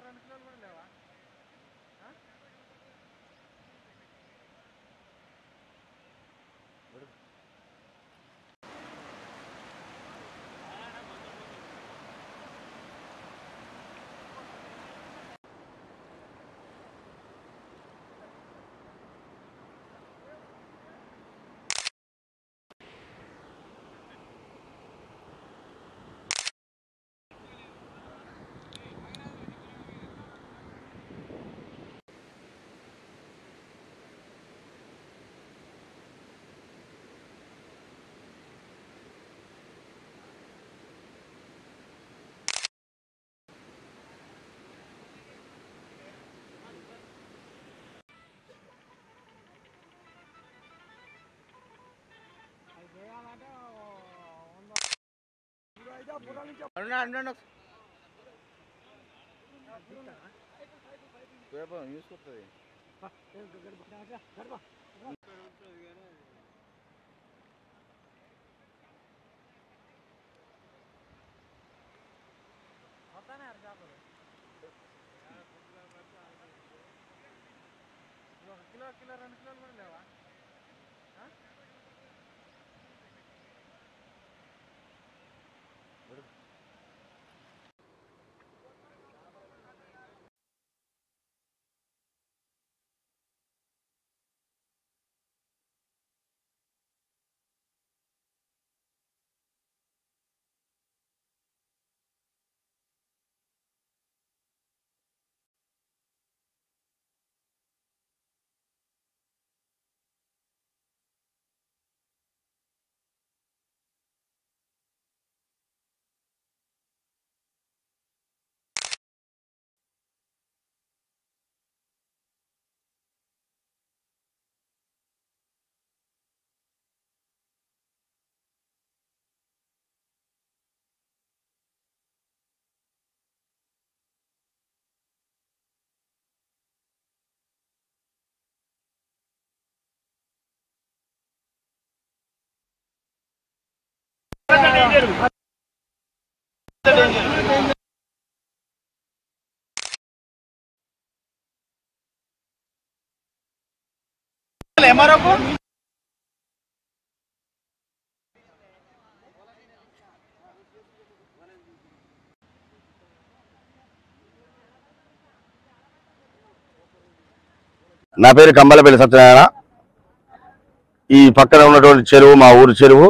2 కిలోలు కూడా లేవా? కిలో 2 కిలోలు కూడా లేవా? నా పేరు కంబలపల్లి సత్యనారాయణ. ఈ పక్కన ఉన్నటువంటి చెరువు మా ఊరు చెరువు.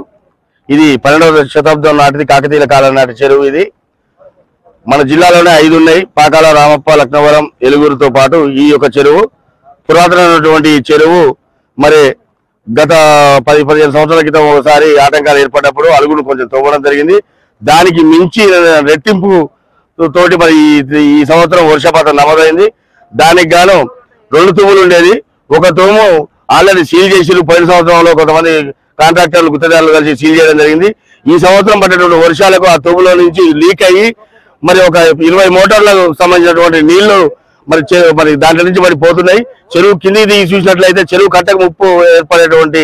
ఇది 12వ శతాబ్దం నాటిది, కాకతీయుల కాలం నాటి చెరువు. ఇది మన జిల్లాలోనే 5 ఉన్నాయి. పాకాల, రామప్ప, లక్నవరం, ఎలుగురుతో పాటు ఈ యొక్క చెరువు పురాతనమైనటువంటి చెరువు. మరి గత 10-15 సంవత్సరాల క్రితం ఒకసారి ఆటంకాలు ఏర్పడినప్పుడు అలుగును కొంచెం తవ్వడం జరిగింది. దానికి మించి రెట్టింపు తోటి మరి ఈ సంవత్సరం వర్షపాతం నమోదైంది. దానికి గాను 2 తూములు ఉండేది. ఒక తూము ఆల్రెడీ సీల్ చేసి పోయిన సంవత్సరంలో కొంతమంది కాంట్రాక్టర్లు, గుత్తదారులు కలిసి సీల్ చేయడం జరిగింది. ఈ సంవత్సరం పడ్డటువంటి వర్షాలకు ఆ తూములో నుంచి లీక్ అయ్యి మరి ఒక 20 మోటార్లకు సంబంధించినటువంటి నీళ్లు మరి దాంట్లో నుంచి మరి పోతున్నాయి. చెరువు కింది దిగి చూసినట్లయితే చెరువు కట్టకు ముప్పు ఏర్పడేటువంటి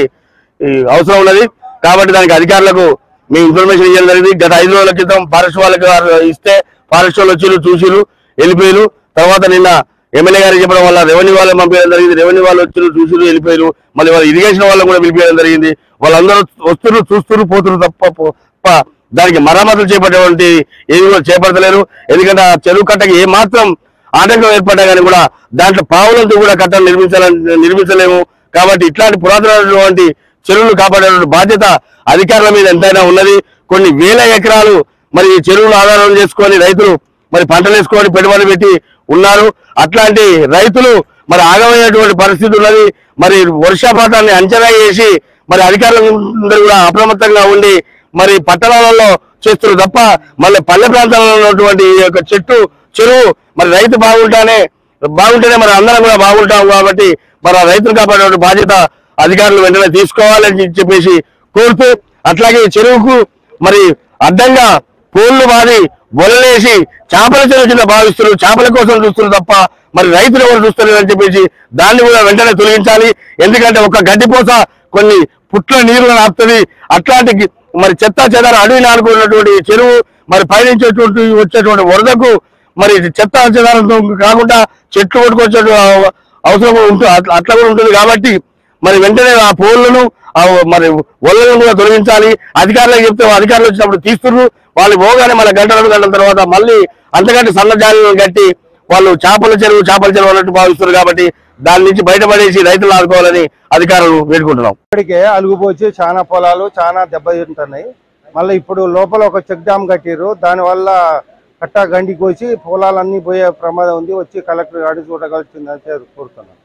అవసరం ఉన్నది. కాబట్టి దానికి అధికారులకు మేము ఇన్ఫర్మేషన్ ఇవ్వడం జరిగింది. గత 5 రోజుల క్రితం ఫారెస్ట్ వాళ్ళకి ఇస్తే ఫారెస్ట్ వాళ్ళు వచ్చి చూసిరు, వెళ్ళిపోయారు. తర్వాత నిన్న ఎమ్మెల్యే గారికి చెప్పడం వల్ల రెవెన్యూ వాళ్ళని పంపించడం జరిగింది. రెవెన్యూ వాళ్ళు వచ్చి చూసిరు, వెళ్ళిపోయారు. మళ్ళీ వాళ్ళు ఇరిగేషన్ వాళ్ళని కూడా పిలిపించడం జరిగింది. వాళ్ళందరూ వస్తున్నారు, చూస్తున్నారు, పోతున్నారు తప్ప దానికి మరమ్మతులు చేపట్టేటువంటి ఏది కూడా చేపడతలేరు. ఎందుకంటే ఆ చెరువు కట్టకి ఏ మాత్రం ఆటంకం ఏర్పడ్డా కానీ కూడా దాంట్లో పావులంతా కూడా కట్టలు నిర్మించలేము. కాబట్టి ఇట్లాంటి పురాతనమైనటువంటి చెరువులు కాపాడేటువంటి బాధ్యత అధికారుల మీద ఎంతైనా ఉన్నది. కొన్ని వేల ఎకరాలు మరి ఈ చెరువులు ఆధారం చేసుకొని రైతులు మరి పంటలు వేసుకొని పెట్టుబడి పెట్టి ఉన్నారు. అట్లాంటి రైతులు మరి ఆగమైనటువంటి పరిస్థితి ఉన్నది. మరి వర్షపాతాన్ని అంచనా వేసి మరి అధికారులందరూ కూడా అప్రమత్తంగా ఉండి మరి పట్టణాలలో చేస్తున్నారు తప్ప మళ్ళీ పల్లె ప్రాంతాలలో ఉన్నటువంటి ఈ యొక్క చెరువు మరి రైతు బాగుంటేనే మరి అందరం కూడా బాగుంటాం. కాబట్టి మరి ఆ రైతులు కాపాడే బాధ్యత అధికారులు వెంటనే తీసుకోవాలని చెప్పేసి కోరుతూ, అట్లాగే చెరువుకు మరి అడ్డంగా పోళ్లు బాది బొలలేసి చేపల చెరువు కింద భావిస్తున్నారు, చేపల కోసం చూస్తున్నారు తప్ప మరి రైతులు ఎవరు చూస్తున్నారు అని చెప్పేసి దాన్ని కూడా వెంటనే తొలగించాలి. ఎందుకంటే ఒక గడ్డిపోస కొన్ని పుట్ల నీరులను ఆపుతుంది. అట్లాంటి మరి చెత్త చెదార అడవి నాలుగు ఉన్నటువంటి చెరువు మరి పైనుంచి వచ్చేటువంటి వరదకు మరి చెత్త చెదారంతో కాకుండా చెట్లు కొట్టుకొచ్చే అవసరం ఉంటుంది, అట్లా కూడా ఉంటుంది. కాబట్టి మరి వెంటనే ఆ పోల్లను మరి ఒళ్ళను కూడా తొలగించాలి. అధికారులకు చెప్తే అధికారులు వచ్చినప్పుడు తీస్తున్నారు, వాళ్ళు పోగానే మన గంటల తర్వాత మళ్ళీ అంతకంటే సన్నజాలను కట్టి వాళ్ళు చేపల చెరువు అన్నట్టు భావిస్తున్నారు. కాబట్టి దాని నుంచి బయటపడేసి రైతులు ఆదుకోవాలని అధికారులు వేడుకుంటున్నాం. ఇప్పటికే అలుగుపోచి చాలా పొలాలు చాలా దెబ్బతింటున్నాయి. మళ్ళీ ఇప్పుడు లోపల ఒక చెక్ డ్యామ్ కట్టిర్రు, దానివల్ల కట్ట గండికి వచ్చి పొలాలన్నీ పోయే ప్రమాదం ఉంది. వచ్చి కలెక్టర్ గారి చూడగలుగుతుందని కోరుతున్నాం.